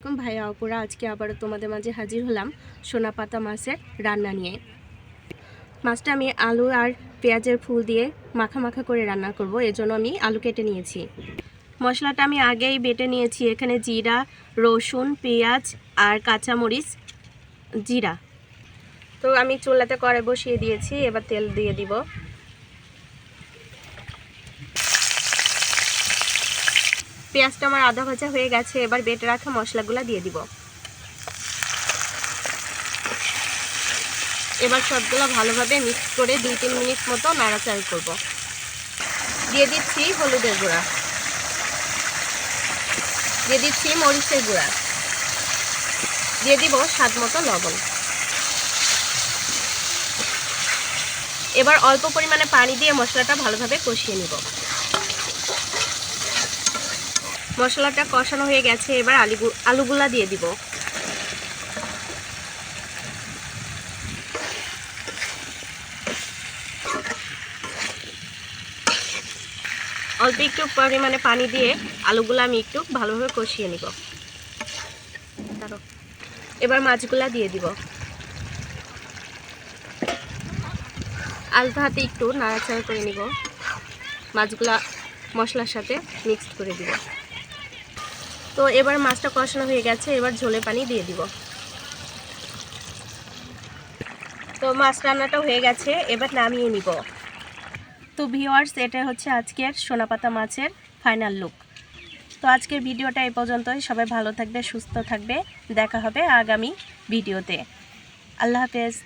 ভাইয়া আপুরা আজকে আবারও তোমাদের মাঝে হাজির হলাম সোনা পাতা মাছের রান্না নিয়ে। মাছটা আমি আলু আর পেঁয়াজের ফুল দিয়ে মাখা মাখা করে রান্না করব, এজন্য আমি আলু কেটে নিয়েছি। মশলাটা আমি আগেই বেটে নিয়েছি, এখানে জিরা, রসুন, পেঁয়াজ আর কাঁচামরিচ, জিরা। তো আমি চুলাতে কড়াই বসিয়ে দিয়েছি, এবার তেল দিয়ে দিব। পেঁয়াজটা আমার আধা ভাজা হয়ে গেছে, এবার বেটে রাখা মশলাগুলো দিয়ে দিব। এবার সবগুলো ভালোভাবে মিক্স করে 2-3 মিনিট মতো নাড়াচাড়া করব। দিয়ে দিচ্ছি হলুদের গুঁড়া, দিয়ে দিচ্ছি মরিচের গুঁড়া, দিয়ে দিব স্বাদ মতো লবণ। এবার অল্প পরিমাণে পানি দিয়ে মশলাটা ভালোভাবে কষিয়ে নিব। মশলাটা কষানো হয়ে গেছে, এবার আলুগুলা দিয়ে দিব। অল্প একটু পরিমাণে পানি দিয়ে আলুগুলা আমি একটু ভালোভাবে কষিয়ে নিব। এবার মাছগুলা দিয়ে দিব। আলতো হাতে একটু নাড়াচাড়া করে নিব। মাছগুলা মশলার সাথে মিক্সড করে দিব। তো এবার মাছটা কষানো হয়ে গেছে, এবার ঝোলে পানি দিয়ে দিব। তো মাছ রান্নাটা হয়ে গেছে, এবার নামিয়ে নিব। তো ভিউয়ার্স, এটা হচ্ছে আজকের সোনা পাতা মাছের ফাইনাল লুক। তো আজকের ভিডিওটা এই পর্যন্তই। সবাই ভালো থাকবে, সুস্থ থাকবে। দেখা হবে আগামী ভিডিওতে। আল্লাহ হাফেজ।